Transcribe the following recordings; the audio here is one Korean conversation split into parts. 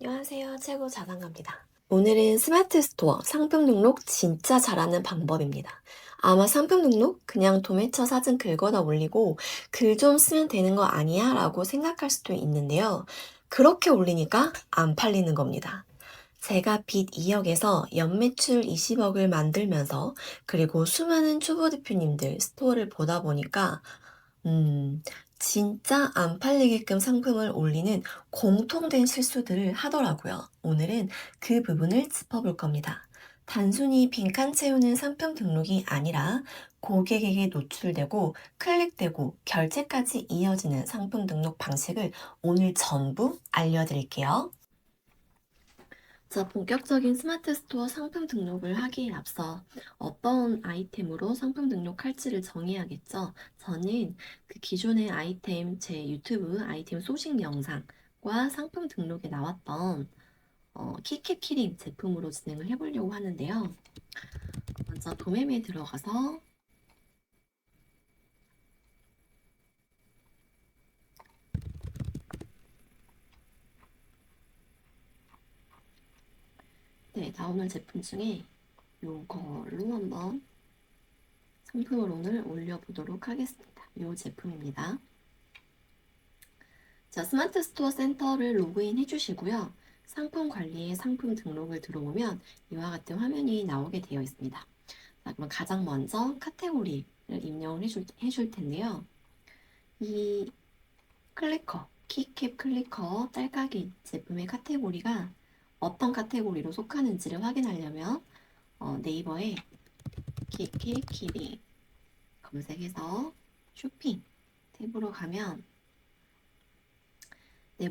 안녕하세요. 최고 자산가입니다. 오늘은 스마트 스토어 상품 등록 진짜 잘하는 방법입니다. 아마 상품 등록 그냥 도매처 사진 긁어다 올리고 글 좀 쓰면 되는 거 아니야? 라고 생각할 수도 있는데요. 그렇게 올리니까 안 팔리는 겁니다. 제가 빚 2억에서 연매출 20억을 만들면서 그리고 수많은 초보 대표님들 스토어를 보다 보니까 음, 진짜 안 팔리게끔 상품을 올리는 공통된 실수들을 하더라고요. 오늘은 그 부분을 짚어볼 겁니다. 단순히 빈칸 채우는 상품 등록이 아니라 고객에게 노출되고 클릭되고 결제까지 이어지는 상품 등록 방식을 오늘 전부 알려드릴게요. 자, 본격적인 스마트 스토어 상품 등록을 하기에 앞서 어떤 아이템으로 상품 등록할지를 정해야겠죠. 저는 그 기존의 아이템, 제 유튜브 아이템 소식 영상과 상품 등록에 나왔던 키캡 키링 제품으로 진행을 해보려고 하는데요. 먼저 도매매에 들어가서 나오는 제품 중에 요걸로 한번 상품을 오늘 올려보도록 하겠습니다. 요 제품입니다. 자, 스마트 스토어 센터를 로그인 해주시고요. 상품 관리에 상품 등록을 들어오면 이와 같은 화면이 나오게 되어 있습니다. 자, 그럼 가장 먼저 카테고리를 입력을 해줄 텐데요. 이 클리커, 키캡 클리커 딸깍이 제품의 카테고리가 어떤 카테고리로 속하는지를 확인하려면 네이버에 키캡 키링 검색해서 쇼핑 탭으로 가면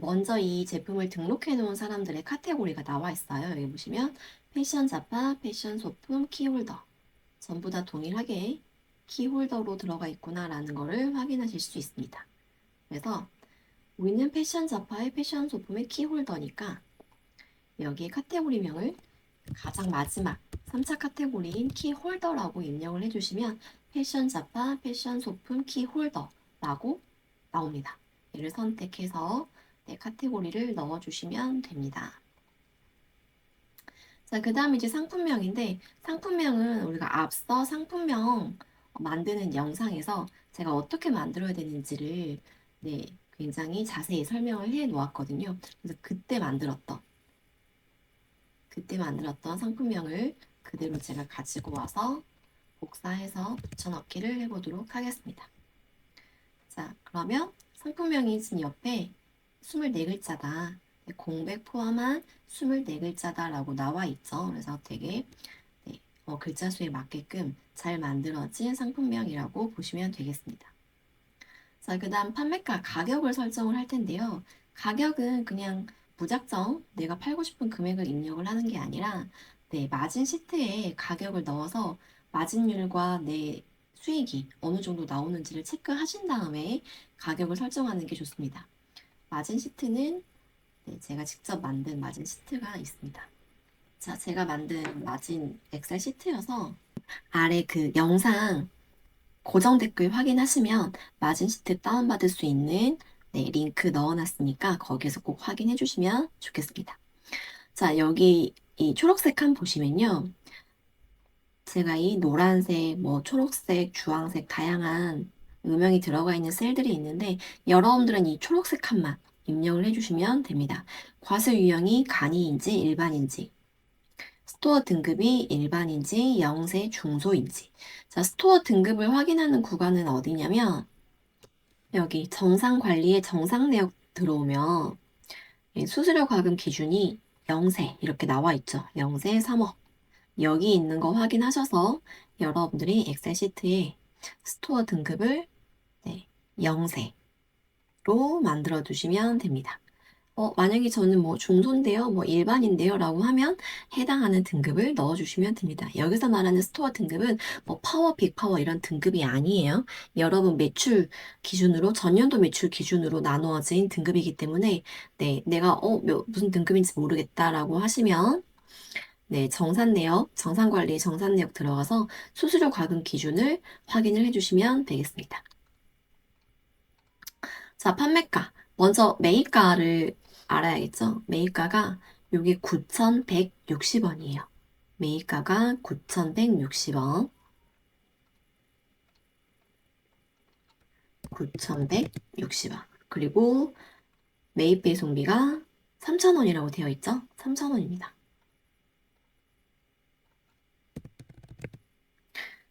먼저 이 제품을 등록해 놓은 사람들의 카테고리가 나와 있어요. 여기 보시면 패션 잡화, 패션 소품, 키홀더 전부 다 동일하게 키홀더로 들어가 있구나라는 것을 확인하실 수 있습니다. 그래서 우리는 패션 잡화의 패션 소품의 키홀더니까 여기에 카테고리명을 가장 마지막 3차 카테고리인 키홀더라고 입력을 해주시면 패션 잡화, 패션 소품, 키홀더라고 나옵니다. 얘를 선택해서 카테고리를 넣어주시면 됩니다. 자, 그 다음 이제 상품명인데 상품명은 우리가 앞서 상품명 만드는 영상에서 제가 어떻게 만들어야 되는지를 굉장히 자세히 설명을 해 놓았거든요. 그래서 그때 만들었던 상품명을 그대로 제가 가지고 와서 복사해서 붙여넣기를 해보도록 하겠습니다. 자, 그러면 상품명이 지금 옆에 24글자다. 공백 포함한 24글자다 라고 나와 있죠. 그래서 되게 글자 수에 맞게끔 잘 만들어진 상품명이라고 보시면 되겠습니다. 자, 그 다음 판매가 가격을 설정을 할 텐데요. 가격은 그냥 무작정 내가 팔고 싶은 금액을 입력을 하는 게 아니라 마진 시트에 가격을 넣어서 마진율과 내 수익이 어느 정도 나오는지를 체크하신 다음에 가격을 설정하는 게 좋습니다. 마진 시트는 제가 직접 만든 마진 시트가 있습니다. 자, 제가 만든 마진 엑셀 시트여서 아래 그 영상 고정 댓글 확인하시면 마진 시트 다운받을 수 있는 링크 넣어놨으니까 거기에서 꼭 확인해 주시면 좋겠습니다. 자, 여기 이 초록색 칸 보시면요. 제가 이 노란색, 초록색, 주황색 다양한 음영이 들어가 있는 셀들이 있는데 여러분들은 이 초록색 칸만 입력을 해주시면 됩니다. 과세 유형이 간이인지 일반인지 스토어 등급이 일반인지 영세 중소인지 자, 스토어 등급을 확인하는 구간은 어디냐면 여기 정상 관리의 정상 내역 들어오면 수수료 과금 기준이 영세 이렇게 나와 있죠. 영세 3억 여기 있는 거 확인하셔서 여러분들이 엑셀 시트에 스토어 등급을 영세로 만들어 두시면 됩니다. 만약에 저는 중소인데요, 일반인데요 라고 하면 해당하는 등급을 넣어주시면 됩니다. 여기서 말하는 스토어 등급은 파워, 빅파워 이런 등급이 아니에요. 여러분 매출 기준으로, 전년도 매출 기준으로 나누어진 등급이기 때문에, 내가, 무슨 등급인지 모르겠다라고 하시면, 정산 내역, 정산 관리 정산 내역 들어가서 수수료 과금 기준을 확인을 해주시면 되겠습니다. 자, 판매가. 먼저 매입가를 알아야겠죠? 매입가가 여기 9,160원이에요. 매입가가 9,160원. 9,160원. 그리고 매입 배송비가 3,000원이라고 되어 있죠? 3,000원입니다.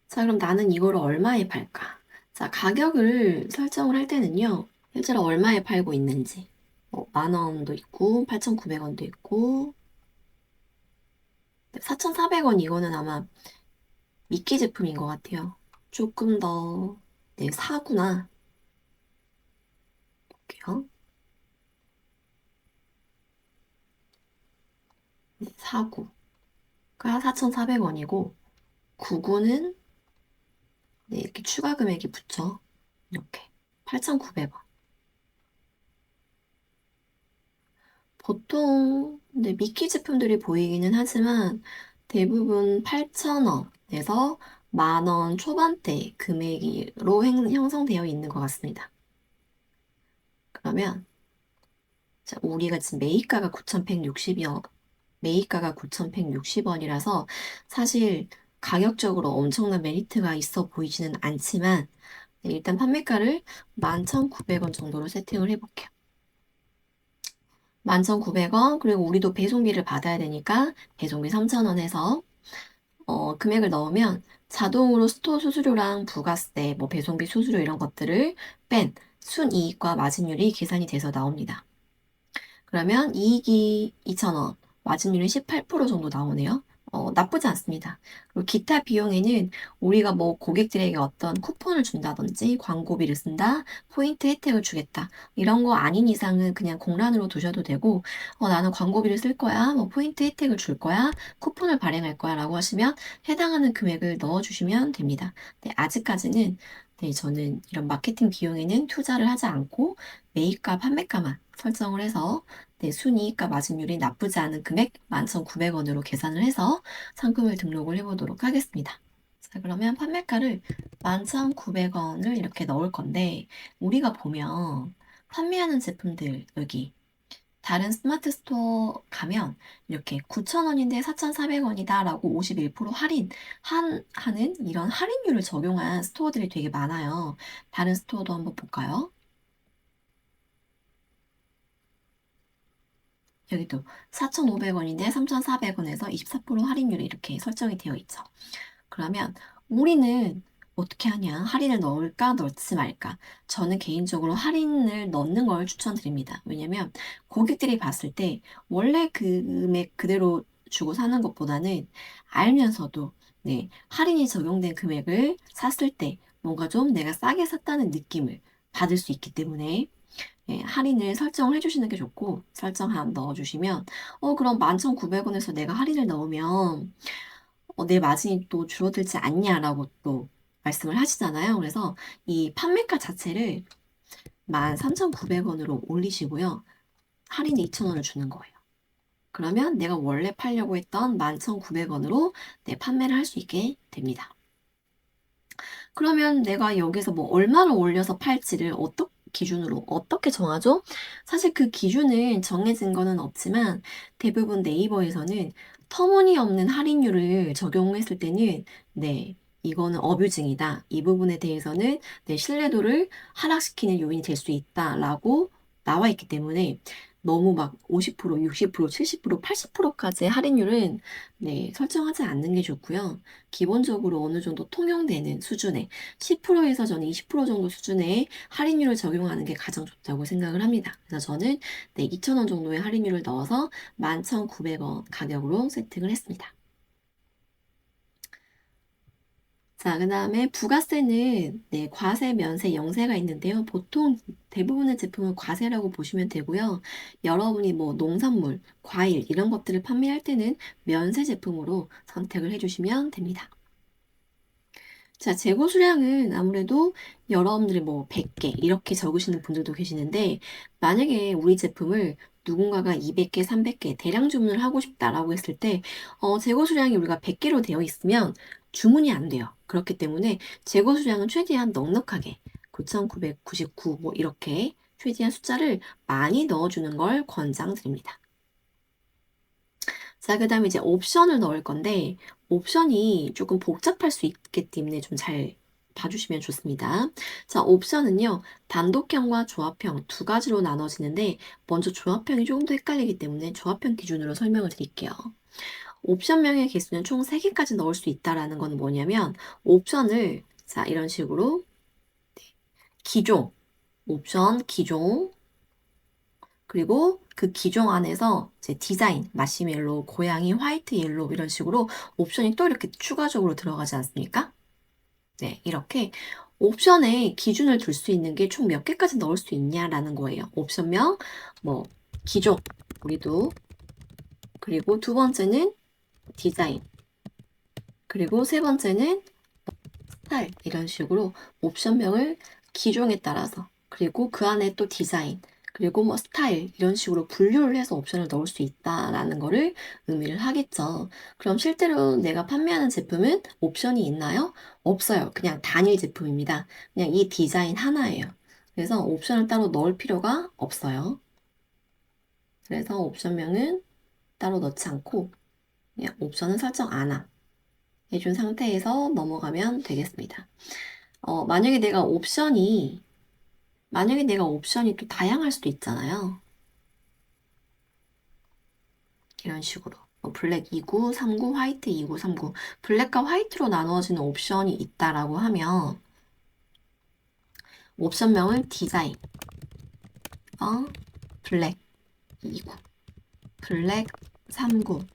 자, 그럼 나는 이거를 얼마에 팔까? 자, 가격을 설정을 할 때는요, 실제로 얼마에 팔고 있는지. 만 원도 있고, 8,900원도 있고, 4,400원 이거는 아마 미끼 제품인 것 같아요. 조금 더, 네, 사구나. 볼게요. 네, 사구가 4,400원이고, 99는 네, 이렇게 추가 금액이 붙죠. 이렇게. 8,900원. 보통 네, 미끼 제품들이 보이기는 하지만 대부분 8,000원에서 만 원 초반대 금액으로 형성되어 있는 것 같습니다. 그러면 자, 우리가 지금 매입가가 9,160이요. 매입가가 9,160원이라서 사실 가격적으로 엄청난 메리트가 있어 보이지는 않지만 네, 일단 판매가를 11,900원 정도로 세팅을 해볼게요. 11,900원, 그리고 우리도 배송비를 받아야 되니까 배송비 3,000원 해서 금액을 넣으면 자동으로 스토어 수수료랑 부가세, 뭐 배송비 수수료 이런 것들을 뺀 순이익과 마진율이 계산이 돼서 나옵니다. 그러면 이익이 2,000원, 마진율이 18% 정도 나오네요. 나쁘지 않습니다. 그리고 기타 비용에는 우리가 뭐 고객들에게 어떤 쿠폰을 준다든지 광고비를 쓴다, 포인트 혜택을 주겠다. 이런 거 아닌 이상은 그냥 공란으로 두셔도 되고, 나는 광고비를 쓸 거야, 뭐 포인트 혜택을 줄 거야, 쿠폰을 발행할 거야 라고 하시면 해당하는 금액을 넣어주시면 됩니다. 네, 아직까지는 네, 저는 이런 마케팅 비용에는 투자를 하지 않고 매입가, 판매가만 설정을 해서 네, 순이익과 마진율이 나쁘지 않은 금액 11,900원으로 계산을 해서 상품을 등록을 해보도록 하겠습니다. 자, 그러면 판매가를 11,900원을 이렇게 넣을 건데, 우리가 보면 판매하는 제품들 여기 다른 스마트 스토어 가면 이렇게 9,000원인데 4,400원이다 라고 51% 하는 이런 할인율을 적용한 스토어들이 되게 많아요. 다른 스토어도 한번 볼까요? 여기도 4,500원인데 3,400원에서 24% 할인율이 이렇게 설정이 되어 있죠. 그러면 우리는 어떻게 하냐? 할인을 넣을까, 넣지 말까? 저는 개인적으로 할인을 넣는 걸 추천드립니다. 왜냐면 고객들이 봤을 때 원래 그 금액 그대로 주고 사는 것보다는 알면서도 네, 할인이 적용된 금액을 샀을 때 뭔가 좀 내가 싸게 샀다는 느낌을 받을 수 있기 때문에 예, 할인을 설정을 해주시는 게 좋고 설정함 넣어주시면 그럼 11,900원에서 내가 할인을 넣으면 내 마진이 또 줄어들지 않냐라고 또 말씀을 하시잖아요. 그래서 이 판매가 자체를 13,900원으로 올리시고요. 할인 2,000원을 주는 거예요. 그러면 내가 원래 팔려고 했던 11,900원으로 내 판매를 할 수 있게 됩니다. 그러면 내가 여기서 뭐 얼마를 올려서 팔지를 어떻게 기준으로 어떻게 정하죠? 사실 그 기준은 정해진 거는 없지만 대부분 네이버에서는 터무니없는 할인율을 적용했을 때는 네, 이거는 어뷰징이다. 이 부분에 대해서는 내 신뢰도를 하락시키는 요인이 될 수 있다라고 나와 있기 때문에 너무 막 50%, 60%, 70%, 80%까지 할인율은 네, 설정하지 않는 게 좋고요. 기본적으로 어느 정도 통용되는 수준의 10%에서 저는 20% 정도 수준의 할인율을 적용하는 게 가장 좋다고 생각을 합니다. 그래서 저는 네, 2,000원 정도의 할인율을 넣어서 11,900원 가격으로 세팅을 했습니다. 자, 그 다음에 부가세는 네, 과세, 면세, 영세가 있는데요. 보통 대부분의 제품은 과세라고 보시면 되고요. 여러분이 뭐 농산물, 과일 이런 것들을 판매할 때는 면세 제품으로 선택을 해주시면 됩니다. 자, 재고 수량은 아무래도 여러분들이 뭐 100개 이렇게 적으시는 분들도 계시는데 만약에 우리 제품을 누군가가 200개, 300개 대량 주문을 하고 싶다라고 했을 때 재고 수량이 우리가 100개로 되어 있으면 주문이 안 돼요. 그렇기 때문에 재고 수량은 최대한 넉넉하게 9,999 뭐 이렇게 최대한 숫자를 많이 넣어주는 걸 권장드립니다. 자, 그 다음에 이제 옵션을 넣을 건데, 옵션이 조금 복잡할 수 있기 때문에 좀 잘 봐주시면 좋습니다. 자, 옵션은요, 단독형과 조합형 두 가지로 나눠지는데, 먼저 조합형이 조금 더 헷갈리기 때문에 조합형 기준으로 설명을 드릴게요. 옵션명의 개수는 총 3개까지 넣을 수 있다라는 건 뭐냐면, 옵션을, 자, 이런 식으로, 기종, 옵션, 기종, 그리고 그 기종 안에서 이제 디자인, 마시멜로, 고양이, 화이트, 옐로우 이런 식으로 옵션이 또 이렇게 추가적으로 들어가지 않습니까? 네, 이렇게 옵션에 기준을 둘 수 있는 게 총 몇 개까지 넣을 수 있냐라는 거예요. 옵션명, 뭐, 기종, 우리도. 그리고 두 번째는 디자인. 그리고 세 번째는 스타일. 이런 식으로 옵션명을 기종에 따라서. 그리고 그 안에 또 디자인. 그리고 뭐 스타일 이런 식으로 분류를 해서 옵션을 넣을 수 있다라는 거를 의미를 하겠죠. 그럼 실제로 내가 판매하는 제품은 옵션이 있나요? 없어요. 그냥 단일 제품입니다. 그냥 이 디자인 하나예요. 그래서 옵션을 따로 넣을 필요가 없어요. 그래서 옵션명은 따로 넣지 않고 그냥 옵션은 설정 안 해준 상태에서 넘어가면 되겠습니다. 만약에 내가 옵션이 또 다양할 수도 있잖아요. 이런 식으로. 블랙 2구, 3구, 화이트 2구, 3구. 블랙과 화이트로 나누어지는 옵션이 있다라고 하면, 옵션명을 디자인, 블랙 2구, 블랙 3구.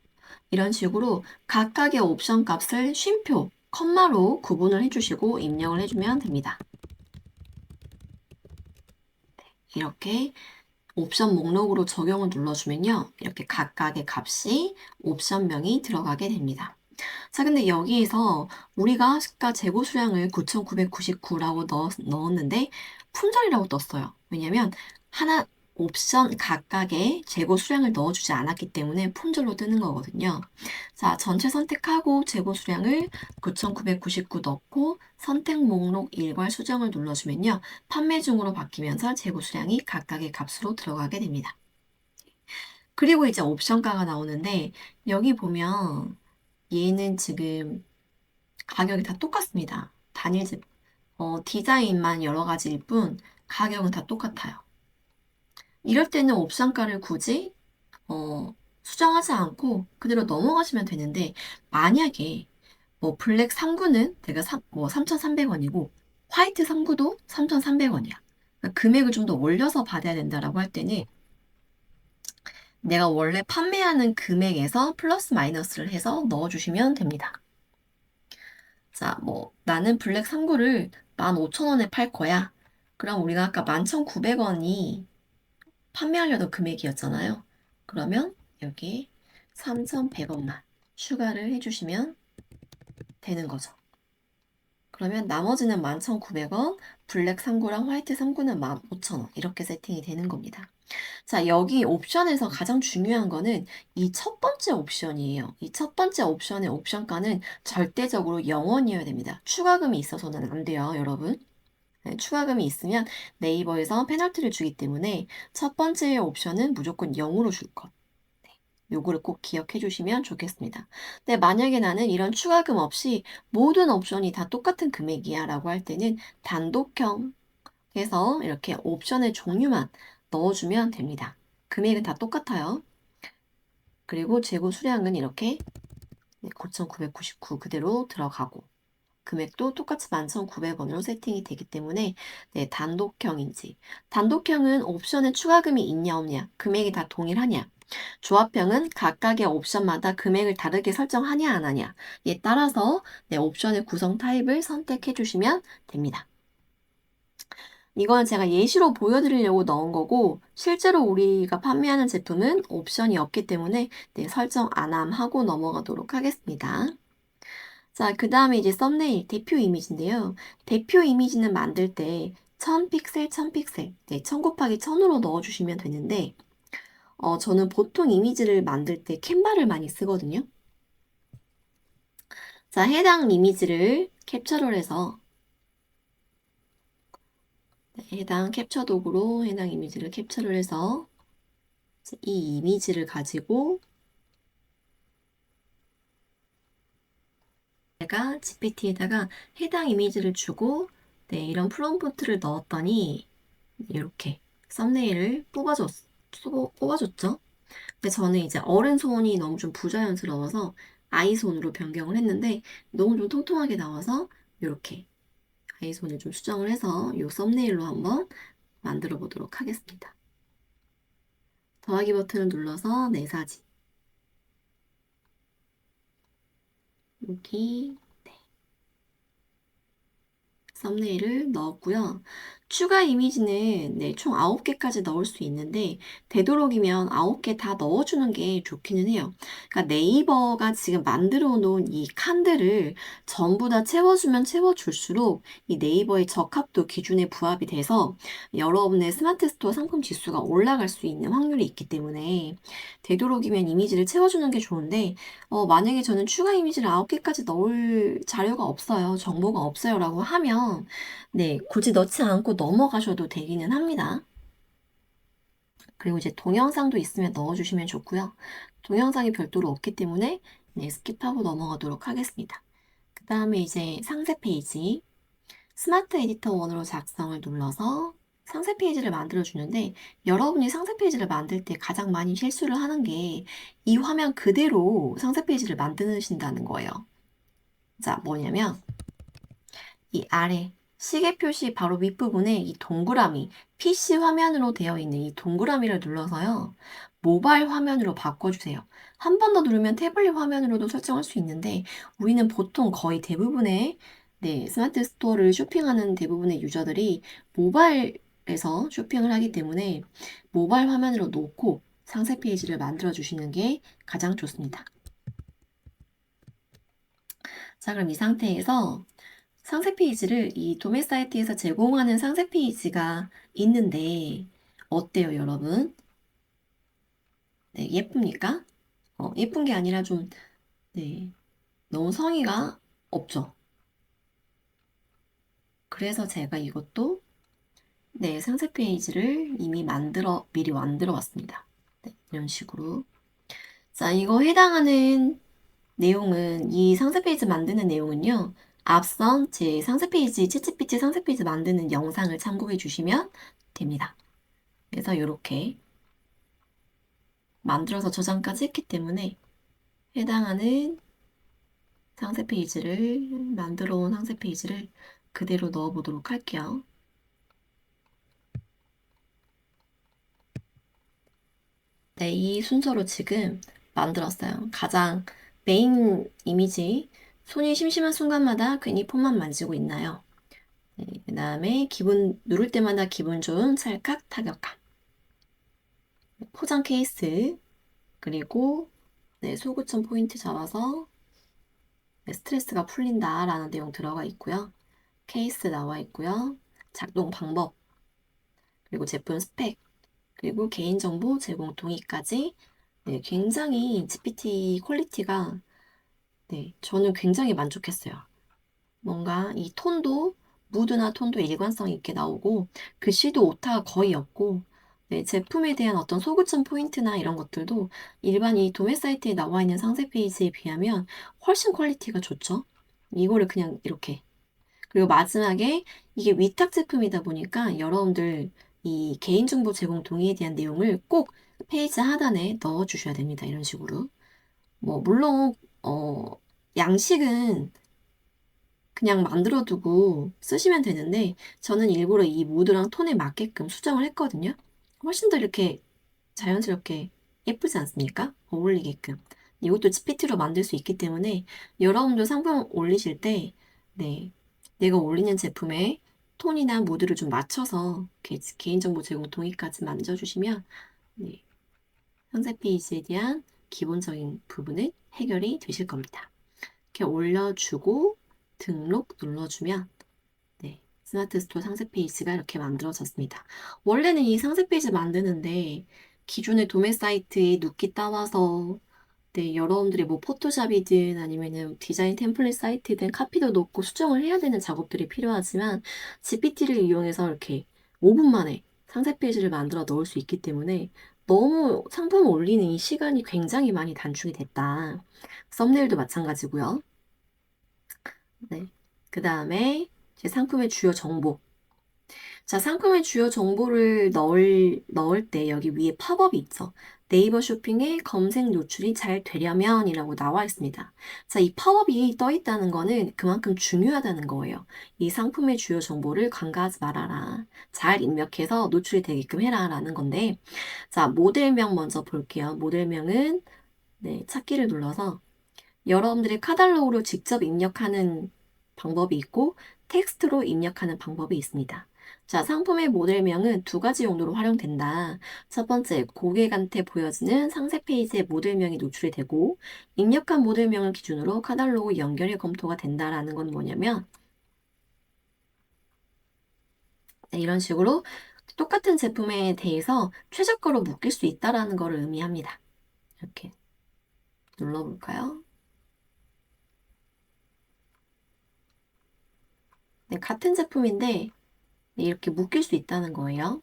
이런 식으로 각각의 옵션 값을 쉼표, 컴마로 구분을 해주시고 입력을 해주면 됩니다. 이렇게 옵션 목록으로 적용을 눌러주면요. 이렇게 각각의 값이 옵션명이 들어가게 됩니다. 자, 근데 여기에서 우리가 아까 재고 수량을 9,999라고 넣었는데 품절이라고 떴어요. 왜냐면 하나 옵션 각각의 재고 수량을 넣어주지 않았기 때문에 품절로 뜨는 거거든요. 자, 전체 선택하고 재고 수량을 9,999 넣고 선택 목록 일괄 수정을 눌러주면요. 판매 중으로 바뀌면서 재고 수량이 각각의 값으로 들어가게 됩니다. 그리고 이제 옵션가가 나오는데 여기 보면 얘는 지금 가격이 다 똑같습니다. 단일 제품. 디자인만 여러 가지일 뿐 가격은 다 똑같아요. 이럴 때는 옵션가를 굳이 수정하지 않고 그대로 넘어가시면 되는데 만약에 뭐 블랙 3구는 내가 3,300원이고 화이트 3구도 3,300원이야. 그러니까 금액을 좀 더 올려서 받아야 된다라고 할 때는 내가 원래 판매하는 금액에서 플러스 마이너스를 해서 넣어주시면 됩니다. 자, 뭐 나는 블랙 3구를 15,000원에 팔 거야. 그럼 우리가 아까 11,900원이 판매하려던 금액이었잖아요. 그러면 여기 3,100원만 추가를 해주시면 되는 거죠. 그러면 나머지는 11,900원, 블랙 3구랑 화이트 3구는 15,000원 이렇게 세팅이 되는 겁니다. 자, 여기 옵션에서 가장 중요한 거는 이 첫 번째 옵션이에요. 이 첫 번째 옵션의 옵션가는 절대적으로 0원이어야 됩니다. 추가금이 있어서는 안 돼요, 여러분. 네, 추가금이 있으면 네이버에서 페널티를 주기 때문에 첫 번째 옵션은 무조건 0으로 줄 것. 네, 요거를 꼭 기억해 주시면 좋겠습니다. 근데 만약에 나는 이런 추가금 없이 모든 옵션이 다 똑같은 금액이야 라고 할 때는 단독형 해서 이렇게 옵션의 종류만 넣어주면 됩니다. 금액은 다 똑같아요. 그리고 재고 수량은 이렇게 9,999 그대로 들어가고 금액도 똑같이 11,900원으로 세팅이 되기 때문에 네, 단독형은 옵션에 추가금이 있냐 없냐 금액이 다 동일하냐 조합형은 각각의 옵션마다 금액을 다르게 설정하냐 안 하냐에 따라서 네, 옵션의 구성 타입을 선택해 주시면 됩니다. 이건 제가 예시로 보여드리려고 넣은 거고 실제로 우리가 판매하는 제품은 옵션이 없기 때문에 네, 설정 안 함 하고 넘어가도록 하겠습니다. 자, 그 다음에 이제 썸네일, 대표 이미지인데요. 대표 이미지는 만들 때 1000픽셀, 1000픽셀, 네, 1000 곱하기 1000으로 넣어주시면 되는데 저는 보통 이미지를 만들 때 캔바를 많이 쓰거든요. 자, 해당 이미지를 캡처를 해서 네, 해당 캡처 도구로 해당 이미지를 캡처를 해서 이 이미지를 가지고 제가 GPT에다가 해당 이미지를 주고 네, 이런 프롬프트를 넣었더니 이렇게 썸네일을 뽑아줬죠. 근데 저는 이제 어른 손이 너무 좀 부자연스러워서 아이 손으로 변경을 했는데 너무 좀 통통하게 나와서 이렇게 아이 손을 좀 수정을 해서 이 썸네일로 한번 만들어 보도록 하겠습니다. 더하기 버튼을 눌러서 내 사진 여기 썸네일을 넣었고요. 추가 이미지는 네, 총 9개까지 넣을 수 있는데 되도록이면 9개 다 넣어주는 게 좋기는 해요. 그러니까 네이버가 지금 만들어 놓은 이 칸들을 전부 다 채워주면 채워줄수록 이 네이버의 적합도 기준에 부합이 돼서 여러분의 스마트 스토어 상품 지수가 올라갈 수 있는 확률이 있기 때문에 되도록이면 이미지를 채워주는 게 좋은데 만약에 저는 추가 이미지를 9개까지 넣을 자료가 없어요. 정보가 없어요. 라고 하면, 네, 굳이 넣지 않고 넘어가셔도 되기는 합니다. 그리고 이제 동영상도 있으면 넣어주시면 좋고요. 동영상이 별도로 없기 때문에, 네, 스킵하고 넘어가도록 하겠습니다. 그 다음에 이제 상세 페이지. 스마트 에디터 원으로 작성을 눌러서 상세 페이지를 만들어 주는데 여러분이 상세 페이지를 만들 때 가장 많이 실수를 하는 게 이 화면 그대로 상세 페이지를 만드신다는 거예요. 자, 뭐냐면 이 아래 시계 표시 바로 윗부분에 이 동그라미 PC 화면으로 되어 있는 이 동그라미를 눌러서요. 모바일 화면으로 바꿔주세요. 한 번 더 누르면 태블릿 화면으로도 설정할 수 있는데 우리는 보통 거의 대부분의 네, 스마트 스토어를 쇼핑하는 대부분의 유저들이 모바일에서 쇼핑을 하기 때문에 모바일 화면으로 놓고 상세 페이지를 만들어 주시는 게 가장 좋습니다. 자, 그럼 이 상태에서 상세 페이지를 이 도매 사이트에서 제공하는 상세 페이지가 있는데 어때요, 여러분? 네, 예쁩니까? 예쁜 게 아니라 좀 네, 너무 성의가 없죠. 그래서 제가 이것도 네, 상세 페이지를 이미 미리 만들어 왔습니다. 네, 이런 식으로. 자, 이거 해당하는 내용은 이 상세 페이지 만드는 내용은요. 앞선 제 상세 페이지, 챗GPT 상세 페이지 만드는 영상을 참고해 주시면 됩니다. 그래서 이렇게 만들어서 저장까지 했기 때문에 해당하는 상세 페이지를 만들어 온 상세 페이지를 그대로 넣어 보도록 할게요. 네, 이 순서로 지금 만들었어요. 가장 메인 이미지, 손이 심심한 순간마다 괜히 폰만 만지고 있나요? 네, 그 다음에 누를 때마다 기분 좋은 찰칵 타격감. 포장 케이스, 그리고 네, 소구점 포인트 잡아서 네, 스트레스가 풀린다라는 내용 들어가 있고요. 케이스 나와 있고요. 작동 방법, 그리고 제품 스펙, 그리고 개인정보 제공 동의까지 네, 굉장히 GPT 퀄리티가 네, 저는 굉장히 만족했어요. 뭔가 이 톤도 무드나 톤도 일관성 있게 나오고 글씨도 오타가 거의 없고 네, 제품에 대한 어떤 소구점 포인트나 이런 것들도 일반 이 도매 사이트에 나와 있는 상세 페이지에 비하면 훨씬 퀄리티가 좋죠. 이거를 그냥 이렇게 그리고 마지막에 이게 위탁 제품이다 보니까 여러분들 이 개인정보 제공 동의에 대한 내용을 꼭 페이지 하단에 넣어 주셔야 됩니다. 이런 식으로. 뭐 물론 양식은 그냥 만들어 두고 쓰시면 되는데 저는 일부러 이 무드랑 톤에 맞게끔 수정을 했거든요. 훨씬 더 이렇게 자연스럽게 예쁘지 않습니까? 어울리게끔. 이것도 GPT로 만들 수 있기 때문에 여러분도 상품 올리실 때 네, 내가 올리는 제품에 톤이나 무드를 좀 맞춰서 개인정보 제공 동의까지 만져주시면 네, 상세 페이지에 대한 기본적인 부분은 해결이 되실 겁니다. 이렇게 올려주고 등록 눌러주면 네, 스마트 스토어 상세 페이지가 이렇게 만들어졌습니다. 원래는 이 상세 페이지 만드는데 기존의 도매 사이트에 눕기 따와서 네, 여러분들이 뭐 포토샵이든 아니면은 디자인 템플릿 사이트든 카피도 넣고 수정을 해야 되는 작업들이 필요하지만 GPT를 이용해서 이렇게 5분 만에 상세 페이지를 만들어 넣을 수 있기 때문에 너무 상품을 올리는 이 시간이 굉장히 많이 단축이 됐다. 썸네일도 마찬가지고요. 네. 그 다음에 제 상품의 주요 정보. 자, 상품의 주요 정보를 넣을 때 여기 위에 팝업이 있죠. 네이버 쇼핑에 검색 노출이 잘 되려면 이라고 나와 있습니다. 자, 이 팝업이 떠 있다는 거는 그만큼 중요하다는 거예요. 이 상품의 주요 정보를 간과하지 말아라. 잘 입력해서 노출이 되게끔 해라 라는 건데, 자, 모델명 먼저 볼게요. 모델명은 네, 찾기를 눌러서 여러분들이 카탈로그로 직접 입력하는 방법이 있고 텍스트로 입력하는 방법이 있습니다. 자, 상품의 모델명은 두 가지 용도로 활용된다. 첫 번째, 고객한테 보여지는 상세 페이지에 모델명이 노출이 되고 입력한 모델명을 기준으로 카탈로그 연결이 검토가 된다라는 건 뭐냐면 네, 이런 식으로 똑같은 제품에 대해서 최저가로 묶일 수 있다라는 것을 의미합니다. 이렇게 눌러볼까요? 네, 같은 제품인데 이렇게 묶일 수 있다는 거예요.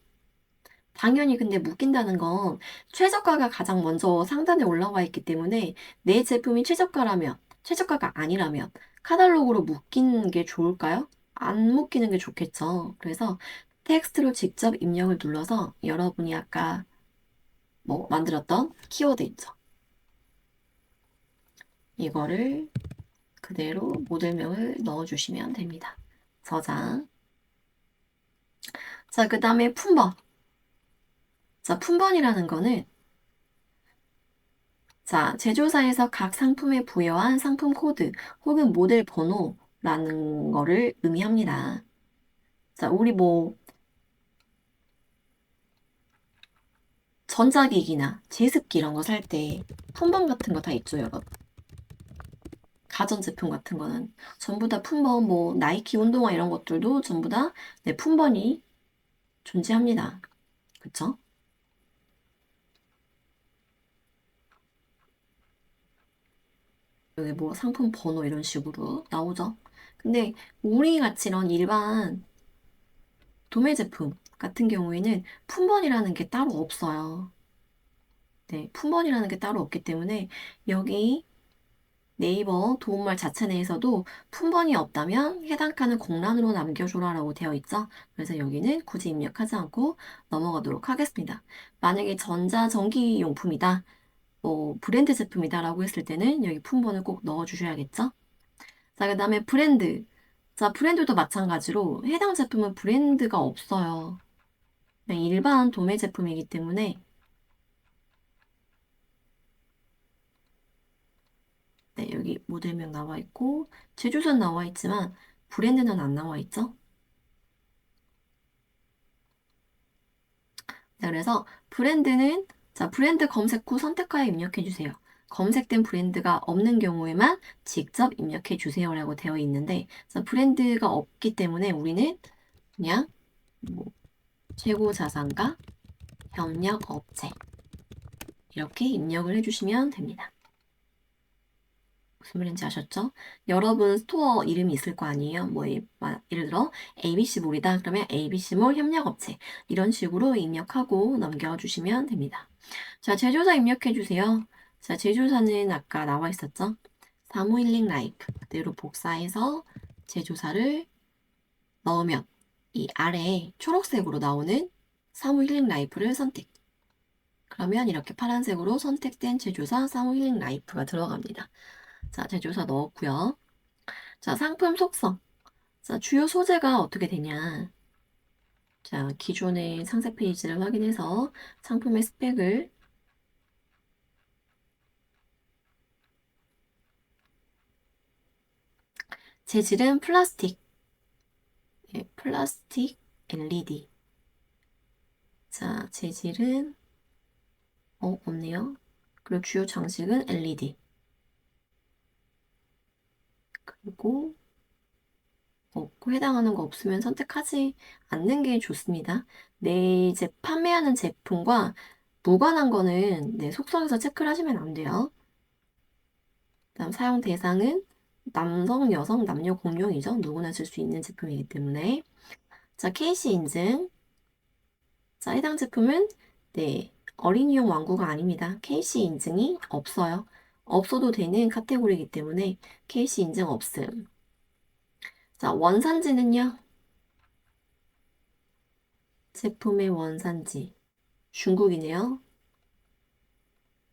당연히 근데 묶인다는 건 최저가가 가장 먼저 상단에 올라와 있기 때문에 내 제품이 최저가라면, 최저가가 아니라면 카탈로그로 묶이는 게 좋을까요? 안 묶이는 게 좋겠죠. 그래서 텍스트로 직접 입력을 눌러서 여러분이 아까 뭐 만들었던 키워드 있죠. 이거를 그대로 모델명을 넣어주시면 됩니다. 저장. 자, 그 다음에 품번. 자, 품번이라는 거는 자, 제조사에서 각 상품에 부여한 상품 코드 혹은 모델 번호라는 거를 의미합니다. 자, 우리 뭐 전자기기나 제습기 이런 거 살 때 품번 같은 거 다 있죠, 여러분. 가전제품 같은 거는 전부 다 품번, 뭐 나이키 운동화 이런 것들도 전부 다 네, 품번이 존재합니다. 그쵸? 여기 뭐 상품 번호 이런 식으로 나오죠. 근데 우리 같이 이런 일반 도매 제품 같은 경우에는 품번이라는 게 따로 없어요. 네, 품번이라는 게 따로 없기 때문에 여기 네이버 도움말 자체 내에서도 품번이 없다면 해당 칸을 공란으로 남겨줘라라고 되어 있죠. 그래서 여기는 굳이 입력하지 않고 넘어가도록 하겠습니다. 만약에 전자전기용품이다, 뭐 브랜드 제품이다라고 했을 때는 여기 품번을 꼭 넣어주셔야겠죠. 자, 그 다음에 브랜드. 자, 브랜드도 마찬가지로 해당 제품은 브랜드가 없어요. 그냥 일반 도매 제품이기 때문에 네, 여기 모델명 나와 있고 제조사는 나와 있지만 브랜드는 안 나와 있죠. 네, 그래서 브랜드는 자, 브랜드 검색 후 선택하여 입력해 주세요. 검색된 브랜드가 없는 경우에만 직접 입력해 주세요라고 되어 있는데 자, 브랜드가 없기 때문에 우리는 그냥 뭐 최고 자산가 협력 업체 이렇게 입력을 해주시면 됩니다. 무슨 말인지 아셨죠? 여러분 스토어 이름이 있을 거 아니에요? 뭐 예를 들어 ABC몰이다. 그러면 ABC몰 협력업체 이런 식으로 입력하고 넘겨주시면 됩니다. 자, 제조사 입력해 주세요. 자, 제조사는 아까 나와 있었죠? 사무힐링 라이프 그대로 복사해서 제조사를 넣으면 이 아래에 초록색으로 나오는 사무힐링 라이프를 선택. 그러면 이렇게 파란색으로 선택된 제조사 사무힐링 라이프가 들어갑니다. 자, 제조사 넣었고요. 자, 상품 속성. 자, 주요 소재가 어떻게 되냐. 자, 기존의 상세 페이지를 확인해서 상품의 스펙을 재질은 플라스틱. 예, 플라스틱 LED. 자, 재질은 없네요. 그리고 주요 장식은 LED. 그리고 없고 해당하는 거 없으면 선택하지 않는 게 좋습니다. 내 이제 판매하는 제품과 무관한 거는 네, 속성에서 체크를 하시면 안 돼요. 다음 사용 대상은 남성, 여성, 남녀 공용이죠. 누구나 쓸 수 있는 제품이기 때문에. 자, KC 인증. 자, 해당 제품은 네, 어린이용 완구가 아닙니다. KC 인증이 없어요. 없어도 되는 카테고리이기 때문에 KC 인증 없음. 자, 원산지는요? 제품의 원산지. 중국이네요.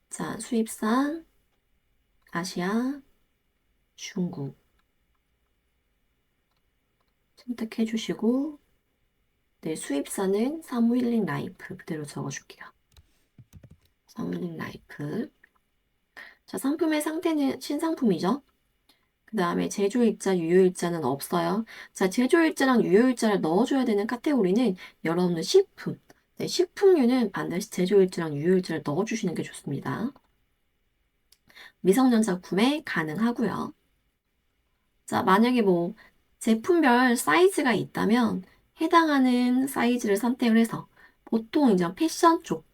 자, 수입산, 아시아, 중국. 선택해 주시고, 네, 수입사는 사무힐링 라이프 그대로 적어줄게요. 사무힐링 라이프. 자, 상품의 상태는 신상품이죠. 그 다음에 제조일자, 유효일자는 없어요. 자, 제조일자랑 유효일자를 넣어줘야 되는 카테고리는 여러분들 식품. 네, 식품류는 반드시 제조일자랑 유효일자를 넣어주시는 게 좋습니다. 미성년자 구매 가능하고요. 자, 만약에 뭐 제품별 사이즈가 있다면 해당하는 사이즈를 선택을 해서 보통 이제 패션 쪽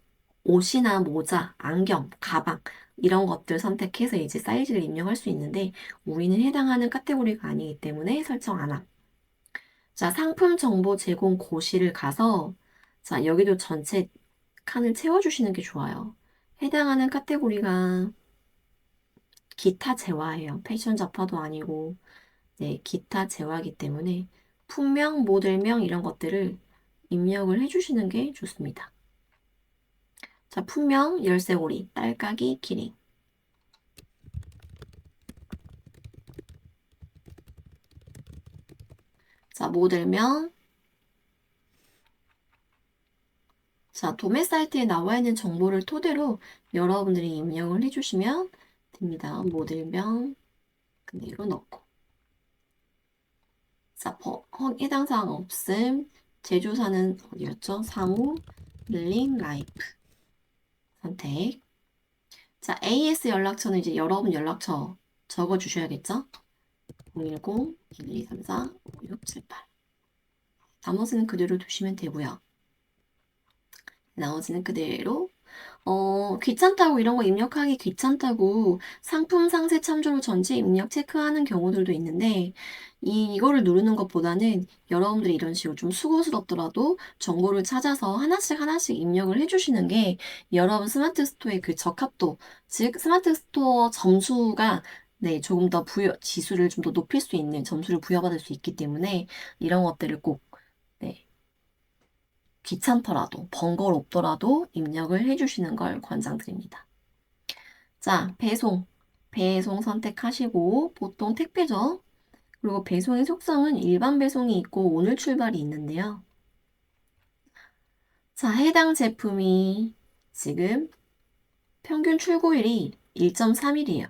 옷이나 모자, 안경, 가방 이런 것들 선택해서 이제 사이즈를 입력할 수 있는데 우리는 해당하는 카테고리가 아니기 때문에 설정 안 함. 자, 상품 정보 제공 고시를 가서 자, 여기도 전체 칸을 채워주시는 게 좋아요. 해당하는 카테고리가 기타 재화예요. 패션 잡화도 아니고 네, 기타 재화이기 때문에 품명, 모델명 이런 것들을 입력을 해주시는 게 좋습니다. 자, 품명, 열쇠고리, 딸깍이, 기린. 자, 모델명. 자, 도매 사이트에 나와 있는 정보를 토대로 여러분들이 입력을 해주시면 됩니다. 모델명 그대로 넣고. 자, 해당 사항 없음. 제조사는 어디였죠? 사무, 릴링, 라이프. 선택. 자, AS 연락처는 이제 여러분 연락처 적어주셔야겠죠? 010-1234-5678. 나머지는 그대로 두시면 되고요. 나머지는 그대로 귀찮다고 이런 거 입력하기 귀찮다고 상품 상세 참조로 전체 입력 체크하는 경우들도 있는데 이거를 누르는 것보다는 여러분들이 이런 식으로 좀 수고스럽더라도 정보를 찾아서 하나씩 하나씩 입력을 해주시는 게 여러분 스마트 스토어의 그 적합도, 즉 스마트 스토어 점수가 네, 조금 더 지수를 좀 더 높일 수 있는 점수를 부여받을 수 있기 때문에 이런 것들을 꼭 네, 귀찮더라도 번거롭더라도 입력을 해주시는 걸 권장드립니다. 자, 배송 선택하시고 보통 택배죠. 그리고 배송의 속성은 일반 배송이 있고 오늘 출발이 있는데요. 자, 해당 제품이 지금 평균 출고일이 1.3일이에요.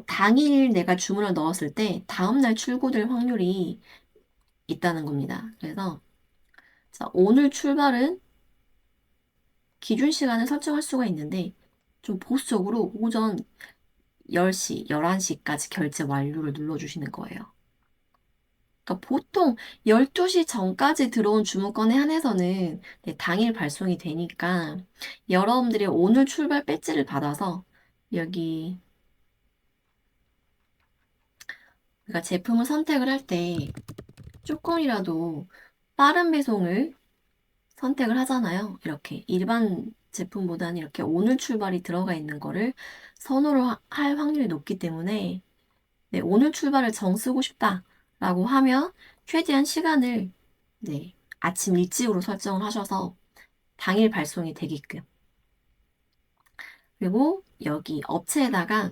당일 내가 주문을 넣었을 때 다음날 출고될 확률이 있다는 겁니다. 그래서 자, 오늘 출발은 기준 시간을 설정할 수가 있는데 좀 보수적으로 오전 10시, 11시까지 결제 완료를 눌러주시는 거예요. 그러니까 보통 12시 전까지 들어온 주문건에 한해서는 네, 당일 발송이 되니까 여러분들이 오늘 출발 배지를 받아서 여기 그러니까 제품을 선택을 할 때 조금이라도 빠른 배송을 선택을 하잖아요. 이렇게 일반 제품보다는 이렇게 오늘 출발이 들어가 있는 거를 선호를 할 확률이 높기 때문에 네, 오늘 출발을 정 쓰고 싶다라고 하면 최대한 시간을 네, 아침 일찍으로 설정을 하셔서 당일 발송이 되게끔. 그리고 여기 업체에다가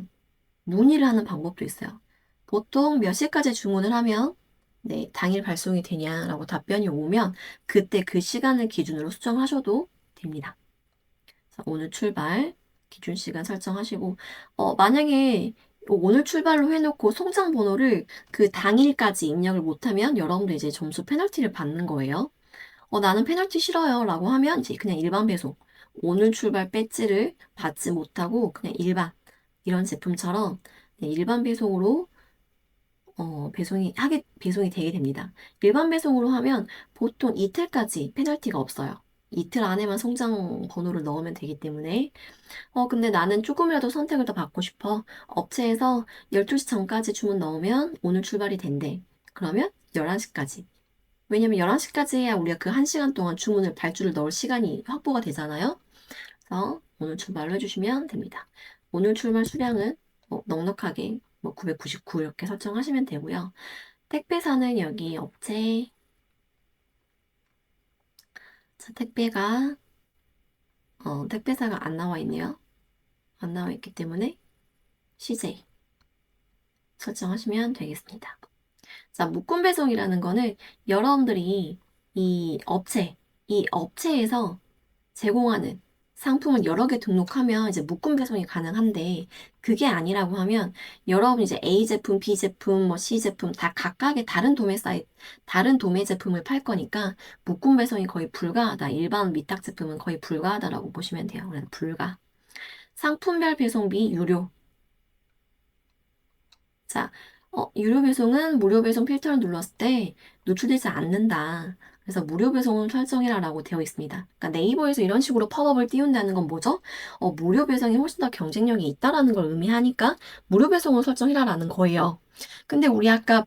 문의를 하는 방법도 있어요. 보통 몇 시까지 주문을 하면 네, 당일 발송이 되냐라고 답변이 오면 그때 그 시간을 기준으로 수정하셔도 됩니다. 자, 오늘 출발 기준 시간 설정하시고 만약에 오늘 출발로 해놓고 송장 번호를 그 당일까지 입력을 못하면 여러분도 이제 점수 페널티를 받는 거예요. 나는 페널티 싫어요 라고 하면 이제 그냥 일반 배송 오늘 출발 배지를 받지 못하고 그냥 일반 이런 제품처럼 네, 일반 배송으로 배송이 되게 됩니다. 일반 배송으로 하면 보통 이틀까지 페널티가 없어요. 이틀 안에만 송장 번호를 넣으면 되기 때문에 근데 나는 조금이라도 선택을 더 받고 싶어. 업체에서 12시 전까지 주문 넣으면 오늘 출발이 된대. 그러면 11시까지. 왜냐면 11시까지 해야 우리가 그 1시간 동안 주문을 발주를 넣을 시간이 확보가 되잖아요. 그래서 오늘 출발로 해주시면 됩니다. 오늘 출발 수량은 넉넉하게 999 이렇게 설정하시면 되고요. 택배사는 여기 업체, 자, 택배사가 안 나와 있네요. 안 나와 있기 때문에 CJ 설정하시면 되겠습니다. 자, 묶음 배송이라는 거는 여러분들이 이 업체에서 제공하는 상품을 여러 개 등록하면 이제 묶음 배송이 가능한데 그게 아니라고 하면 여러분 이제 A 제품, B 제품, C 제품 다 각각의 다른 도매 제품을 팔 거니까 묶음 배송이 거의 불가하다. 일반 위탁 제품은 거의 불가하다라고 보시면 돼요. 그래서 불가. 상품별 배송비 유료. 자, 유료 배송은 무료 배송 필터를 눌렀을 때 노출되지 않는다. 그래서 무료 배송을 설정해라라고 되어 있습니다. 그러니까 네이버에서 이런 식으로 팝업을 띄운다는 건 뭐죠? 무료 배송이 훨씬 더 경쟁력이 있다라는 걸 의미하니까 무료 배송을 설정해라라는 거예요. 근데 우리 아까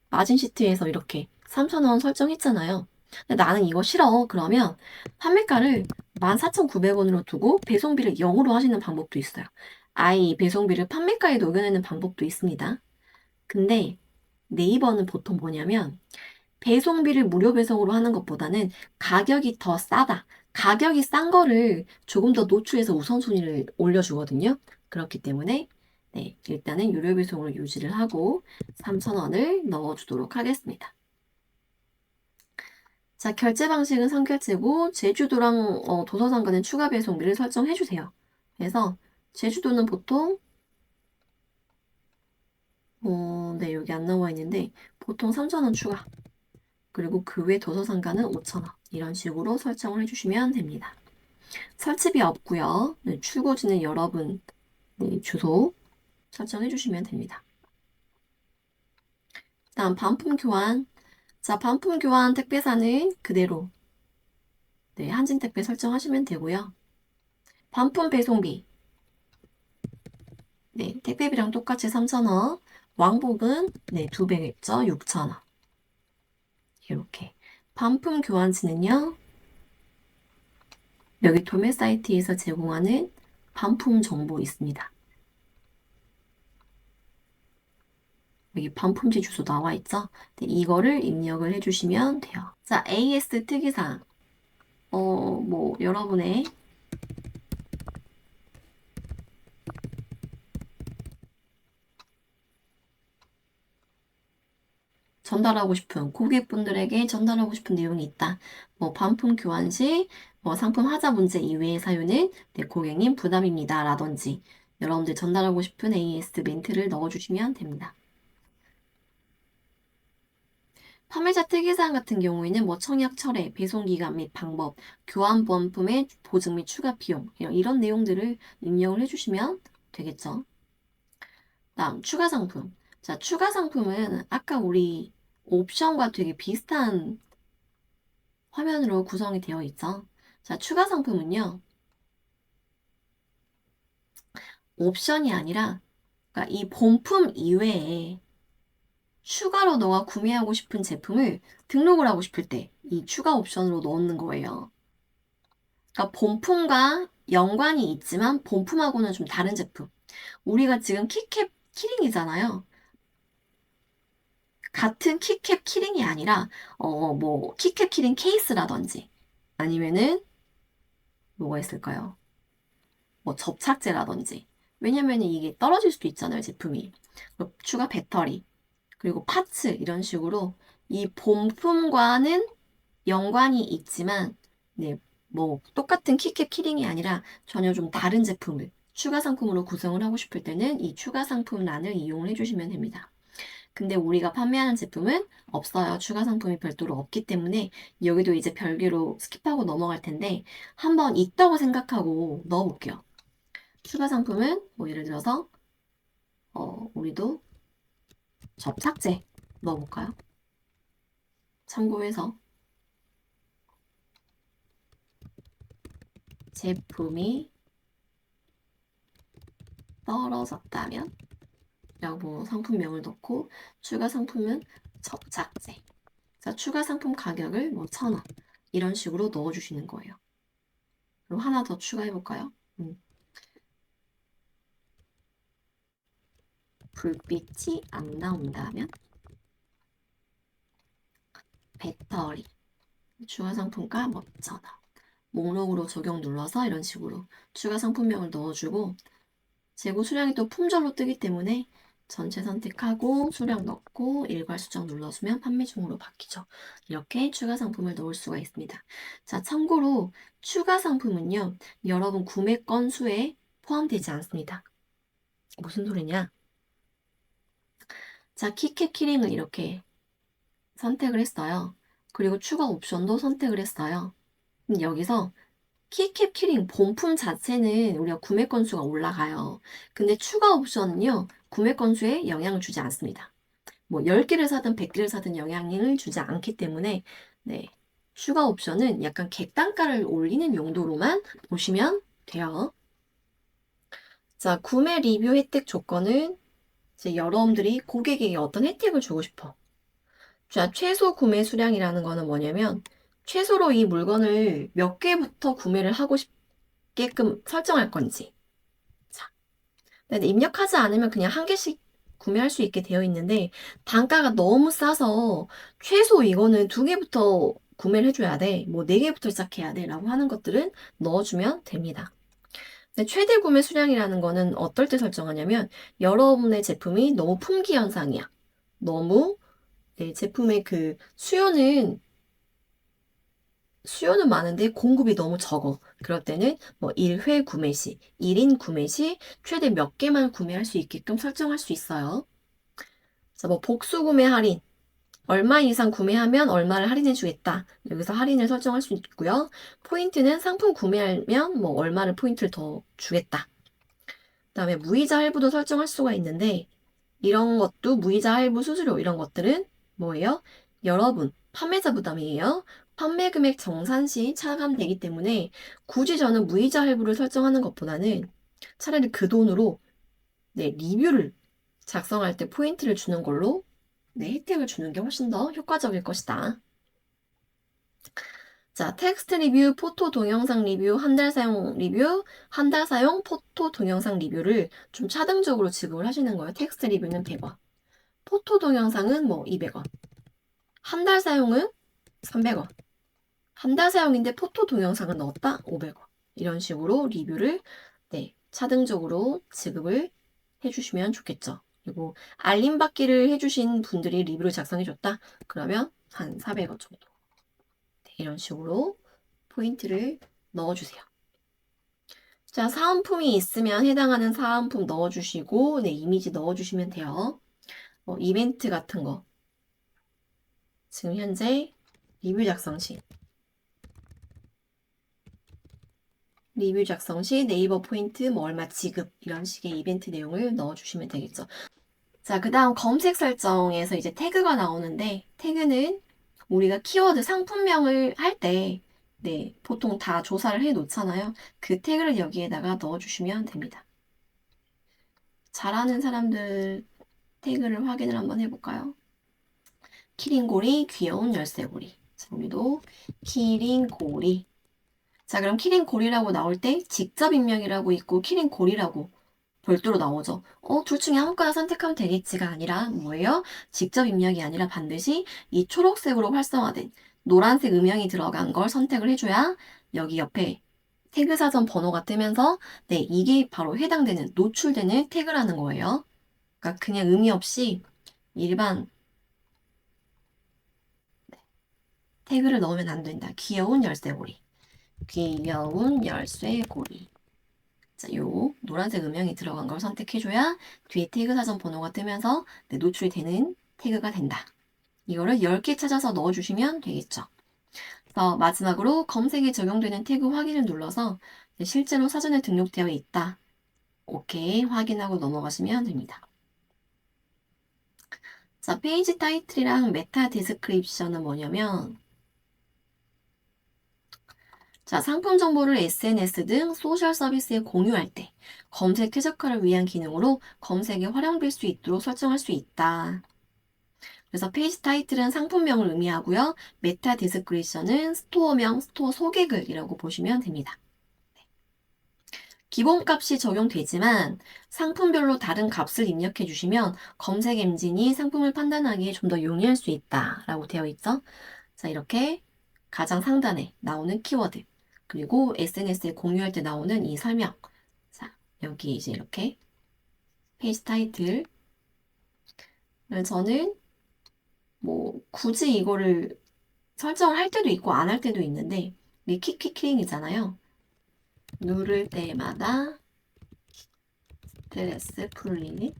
마진 시트에서 이렇게 3,000원 설정했잖아요. 근데 나는 이거 싫어. 그러면 판매가를 14,900원으로 두고 배송비를 0으로 하시는 방법도 있어요. 아예 이 배송비를 판매가에 녹여내는 방법도 있습니다. 근데 네이버는 보통 뭐냐면 배송비를 무료 배송으로 하는 것보다는 가격이 더 싸다. 가격이 싼 거를 조금 더 노출해서 우선순위를 올려주거든요. 그렇기 때문에 네, 일단은 유료 배송으로 유지를 하고 3,000원을 넣어주도록 하겠습니다. 자, 결제 방식은 선결제고 제주도랑 도서관과는 추가 배송비를 설정해 주세요. 그래서 제주도는 보통 네, 여기 안 나와 있는데 보통 3,000원 추가. 그리고 그 외 도서상가는 5,000원. 이런 식으로 설정을 해주시면 됩니다. 설치비 없고요. 네, 출고지는 여러분 네, 주소 설정해 주시면 됩니다. 다음 반품 교환. 자, 반품 교환 택배사는 그대로 네, 한진택배 설정하시면 되고요. 반품 배송비. 네, 택배비랑 똑같이 3,000원. 왕복은 네, 2배겠죠? 6,000원. 이렇게. 반품 교환지는요. 여기 도매 사이트에서 제공하는 반품 정보 있습니다. 여기 반품지 주소 나와 있죠? 네, 이거를 입력을 해주시면 돼요. 자, AS 특이사항. 여러분의 고객분들에게 전달하고 싶은 내용이 있다. 반품 교환 시, 상품 하자 문제 이외의 사유는 네, 고객님 부담입니다. 라든지 여러분들 전달하고 싶은 AS 멘트를 넣어주시면 됩니다. 판매자 특이사항 같은 경우에는 청약 철회, 배송기간 및 방법, 교환 보험품의 보증 및 추가 비용 이런 내용들을 입력을 해주시면 되겠죠. 다음 추가 상품. 자, 추가 상품은 아까 우리 옵션과 되게 비슷한 화면으로 구성이 되어 있죠. 자, 추가 상품은요. 옵션이 아니라 그러니까 이 본품 이외에 추가로 너가 구매하고 싶은 제품을 등록을 하고 싶을 때 이 추가 옵션으로 넣는 거예요. 그러니까 본품과 연관이 있지만 본품하고는 좀 다른 제품. 우리가 지금 키캡 키링이잖아요. 같은 키캡 키링이 아니라 키캡 키링 케이스라든지 아니면은 뭐가 있을까요? 접착제라든지. 왜냐면 이게 떨어질 수도 있잖아요, 제품이. 추가 배터리, 그리고 파츠 이런 식으로 이 본품과는 연관이 있지만 네, 똑같은 키캡 키링이 아니라 전혀 좀 다른 제품을 추가 상품으로 구성을 하고 싶을 때는 이 추가 상품란을 이용을 해주시면 됩니다. 근데 우리가 판매하는 제품은 없어요. 추가 상품이 별도로 없기 때문에 여기도 이제 별개로 스킵하고 넘어갈 텐데 한번 있다고 생각하고 넣어볼게요. 추가 상품은 예를 들어서 우리도 접착제 넣어볼까요? 참고해서 제품이 떨어졌다면 라고 상품명을 넣고 추가 상품은 접착제. 자, 추가 상품 가격을 뭐 1,000원 이런 식으로 넣어주시는 거예요. 그럼 하나 더 추가해볼까요? 불빛이 안 나온다면 배터리 추가 상품가 뭐 1,000원 목록으로 적용 눌러서 이런 식으로 추가 상품명을 넣어주고 재고 수량이 또 품절로 뜨기 때문에 전체 선택하고 수량 넣고 일괄 수정 눌러주면 판매 중으로 바뀌죠. 이렇게 추가 상품을 넣을 수가 있습니다. 자, 참고로 추가 상품은요, 여러분 구매 건수에 포함되지 않습니다. 무슨 소리냐? 자, 키캡 키링을 이렇게 선택을 했어요. 그리고 추가 옵션도 선택을 했어요. 여기서 키캡 키링 본품 자체는 우리가 구매 건수가 올라가요. 근데 추가 옵션은요, 구매 건수에 영향을 주지 않습니다. 뭐 10개를 사든 100개를 사든 영향을 주지 않기 때문에 네, 추가 옵션은 약간 객단가를 올리는 용도로만 보시면 돼요. 자, 구매 리뷰 혜택 조건은 이제 여러분들이 고객에게 어떤 혜택을 주고 싶어. 자, 최소 구매 수량이라는 거는 뭐냐면 최소로 이 물건을 몇 개부터 구매를 하고 싶게끔 설정할 건지. 자, 근데 입력하지 않으면 그냥 한 개씩 구매할 수 있게 되어 있는데 단가가 너무 싸서 최소 이거는 2개부터 구매를 해줘야 돼. 뭐 4개부터 시작해야 돼. 라고 하는 것들은 넣어주면 됩니다. 근데 최대 구매 수량이라는 거는 어떨 때 설정하냐면 여러분의 제품이 너무 품귀 현상이야. 너무 네, 제품의 그 수요는 많은데 공급이 너무 적어. 그럴 때는 뭐 1회 구매 시, 1인 구매 시 최대 몇 개만 구매할 수 있게끔 설정할 수 있어요. 그래서 뭐 복수 구매 할인, 얼마 이상 구매하면 얼마를 할인해 주겠다. 여기서 할인을 설정할 수 있고요. 포인트는 상품 구매하면 뭐 얼마를 포인트를 더 주겠다. 그다음에 무이자 할부도 설정할 수가 있는데 이런 것도 무이자 할부 수수료 이런 것들은 뭐예요? 여러분 판매자 부담이에요. 판매 금액 정산 시 차감되기 때문에 굳이 저는 무이자 할부를 설정하는 것보다는 차라리 그 돈으로 네, 리뷰를 작성할 때 포인트를 주는 걸로 네, 혜택을 주는 게 훨씬 더 효과적일 것이다. 자, 텍스트 리뷰, 포토 동영상 리뷰, 한 달 사용 리뷰, 한 달 사용 포토 동영상 리뷰를 좀 차등적으로 지급을 하시는 거예요. 텍스트 리뷰는 100원, 포토 동영상은 뭐 200원, 한 달 사용은 300원, 한 달 사용인데 포토 동영상을 넣었다? 500원. 이런 식으로 리뷰를 네, 차등적으로 지급을 해주시면 좋겠죠. 그리고 알림 받기를 해주신 분들이 리뷰를 작성해줬다? 그러면 한 400원 정도. 네, 이런 식으로 포인트를 넣어주세요. 자, 사은품이 있으면 해당하는 사은품 넣어주시고, 네, 이미지 넣어주시면 돼요. 이벤트 같은 거. 지금 현재 리뷰 작성 시. 리뷰 작성 시 네이버 포인트 뭐 얼마 지급 이런 식의 이벤트 내용을 넣어주시면 되겠죠. 자, 그 다음 검색 설정에서 이제 태그가 나오는데 태그는 우리가 키워드 상품명을 할 때 네, 보통 다 조사를 해 놓잖아요. 그 태그를 여기에다가 넣어주시면 됩니다. 잘하는 사람들 태그를 확인을 한번 해볼까요? 키링고리, 귀여운 열쇠고리. 자, 우리도 키링고리. 자, 그럼 키링고리라고 나올 때 직접 입력이라고 있고 키링고리라고 별도로 나오죠. 둘 중에 아무거나 선택하면 되겠지가 아니라 뭐예요? 직접 입력이 아니라 반드시 이 초록색으로 활성화된 노란색 음영이 들어간 걸 선택을 해줘야 여기 옆에 태그 사전 번호가 뜨면서 네, 이게 바로 해당되는 노출되는 태그라는 거예요. 그러니까 그냥 의미 없이 일반 태그를 넣으면 안 된다. 귀여운 열쇠고리. 귀여운 열쇠고리. 자, 요 노란색 음영이 들어간 걸 선택해줘야 뒤에 태그 사전 번호가 뜨면서 네, 노출이 되는 태그가 된다. 이거를 10개 찾아서 넣어주시면 되겠죠. 그래서 마지막으로 검색에 적용되는 태그 확인을 눌러서 실제로 사전에 등록되어 있다. 오케이 확인하고 넘어가시면 됩니다. 자, 페이지 타이틀이랑 메타 디스크립션은 뭐냐면 자, 상품 정보를 SNS 등 소셜 서비스에 공유할 때 검색 최적화를 위한 기능으로 검색에 활용될 수 있도록 설정할 수 있다. 그래서 페이지 타이틀은 상품명을 의미하고요. 메타 디스크리션은 스토어명, 스토어 소개글이라고 보시면 됩니다. 기본값이 적용되지만 상품별로 다른 값을 입력해 주시면 검색 엔진이 상품을 판단하기에 좀 더 용이할 수 있다라고 되어 있죠. 자, 이렇게 가장 상단에 나오는 키워드, 그리고 SNS에 공유할 때 나오는 이 설명. 자, 여기 이제 이렇게 페이지 타이틀. 저는 뭐 굳이 이거를 설정을 할 때도 있고 안 할 때도 있는데, 이게 킥킥킥이잖아요. 누를 때마다 스트레스 풀리는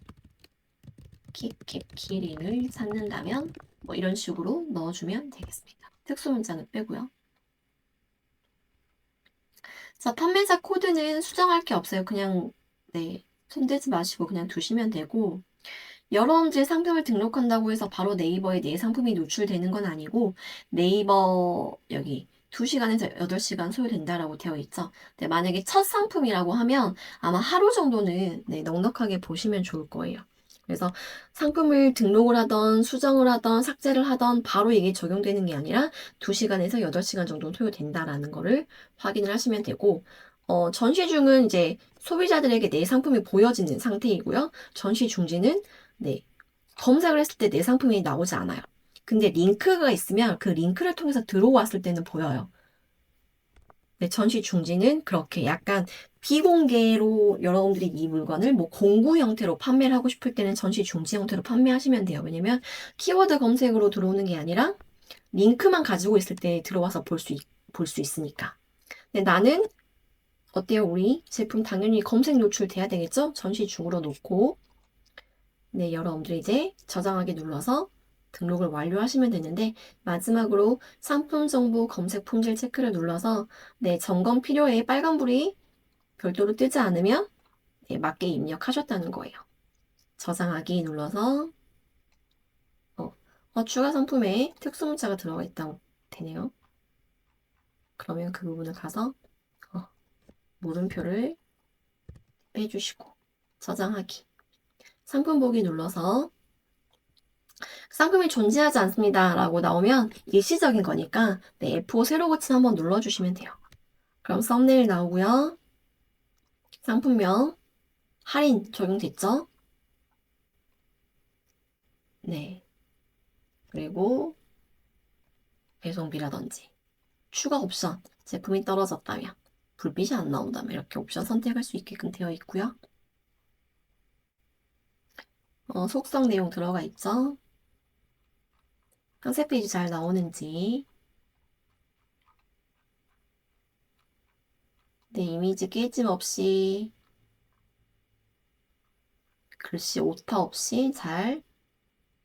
킥킥키링을 찾는다면 뭐 이런 식으로 넣어주면 되겠습니다. 특수 문자는 빼고요. 자, 판매자 코드는 수정할 게 없어요. 그냥 네, 손대지 마시고 그냥 두시면 되고, 여러분들 상품을 등록한다고 해서 바로 네이버에 내 상품이 노출되는 건 아니고, 네이버 여기 2시간에서 8시간 소요된다라고 되어 있죠. 네, 만약에 첫 상품이라고 하면 아마 하루 정도는 네, 넉넉하게 보시면 좋을 거예요. 그래서 상품을 등록을 하던 수정을 하던 삭제를 하던 바로 이게 적용되는 게 아니라 2시간에서 8시간 정도 소요된다라는 거를 확인을 하시면 되고, 전시 중은 이제 소비자들에게 내 상품이 보여지는 상태이고요. 전시 중지는 네, 검색을 했을 때 내 상품이 나오지 않아요. 근데 링크가 있으면 그 링크를 통해서 들어왔을 때는 보여요. 네, 전시 중지는 그렇게 약간 비공개로 여러분들이 이 물건을 뭐 공구 형태로 판매를 하고 싶을 때는 전시 중지 형태로 판매하시면 돼요. 왜냐면 키워드 검색으로 들어오는 게 아니라 링크만 가지고 있을 때 들어와서 볼 수 있으니까. 근데 나는 어때요? 우리 제품 당연히 검색 노출돼야 되겠죠? 전시 중으로 놓고 네, 여러분들 이제 저장하기 눌러서 등록을 완료하시면 되는데, 마지막으로 상품 정보 검색 품질 체크를 눌러서 네, 점검 필요해 빨간불이 별도로 뜨지 않으면 네, 맞게 입력하셨다는 거예요. 저장하기 눌러서 추가 상품에 특수 문자가 들어가 있다고 되네요. 그러면 그 부분을 가서 물음표를 빼주시고 저장하기. 상품 보기 눌러서 상품이 존재하지 않습니다 라고 나오면 일시적인 거니까 네, F5 세로 고침 한번 눌러주시면 돼요. 그럼 썸네일 나오고요. 상품명 할인 적용됐죠? 네. 그리고 배송비라든지 추가 옵션 제품이 떨어졌다면 불빛이 안 나온다면 이렇게 옵션 선택할 수 있게끔 되어 있고요. 속성 내용 들어가 있죠? 상세 페이지 잘 나오는지 네, 이미지 깨짐 없이 글씨 오타 없이 잘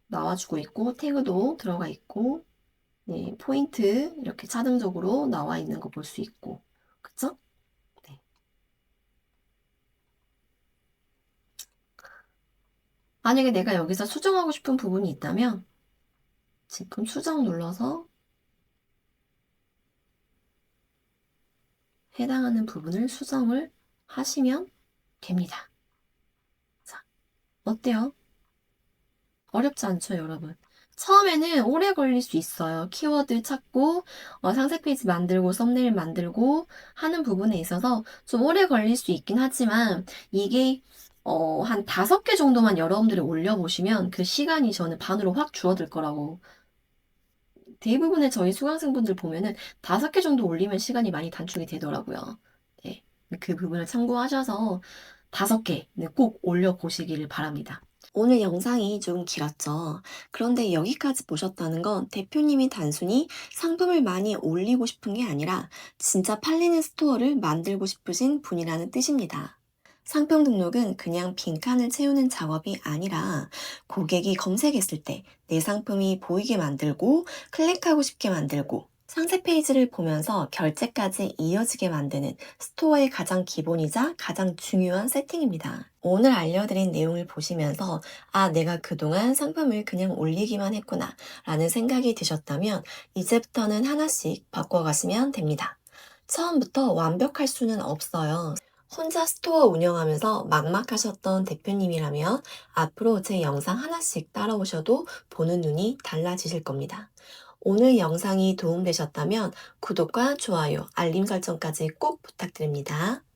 나와주고 있고 태그도 들어가 있고 네, 포인트 이렇게 차등적으로 나와 있는 거 볼 수 있고 그쵸? 네. 만약에 내가 여기서 수정하고 싶은 부분이 있다면 제품 수정 눌러서 해당하는 부분을 수정을 하시면 됩니다. 자, 어때요? 어렵지 않죠, 여러분? 처음에는 오래 걸릴 수 있어요. 키워드 찾고, 상세 페이지 만들고, 썸네일 만들고 하는 부분에 있어서 좀 오래 걸릴 수 있긴 하지만, 이게, 한 5개 정도만 여러분들이 올려보시면 그 시간이 저는 반으로 확 줄어들 거라고. 대부분의 저희 수강생분들 보면은 5개 정도 올리면 시간이 많이 단축이 되더라고요. 네. 그 부분을 참고하셔서 5개는 꼭 올려보시기를 바랍니다. 오늘 영상이 조금 길었죠. 그런데 여기까지 보셨다는 건 대표님이 단순히 상품을 많이 올리고 싶은 게 아니라 진짜 팔리는 스토어를 만들고 싶으신 분이라는 뜻입니다. 상품 등록은 그냥 빈칸을 채우는 작업이 아니라 고객이 검색했을 때 내 상품이 보이게 만들고 클릭하고 싶게 만들고 상세 페이지를 보면서 결제까지 이어지게 만드는 스토어의 가장 기본이자 가장 중요한 세팅입니다. 오늘 알려드린 내용을 보시면서 내가 그동안 상품을 그냥 올리기만 했구나 라는 생각이 드셨다면 이제부터는 하나씩 바꿔가시면 됩니다. 처음부터 완벽할 수는 없어요. 혼자 스토어 운영하면서 막막하셨던 대표님이라면 앞으로 제 영상 하나씩 따라오셔도 보는 눈이 달라지실 겁니다. 오늘 영상이 도움되셨다면 구독과 좋아요, 알림 설정까지 꼭 부탁드립니다.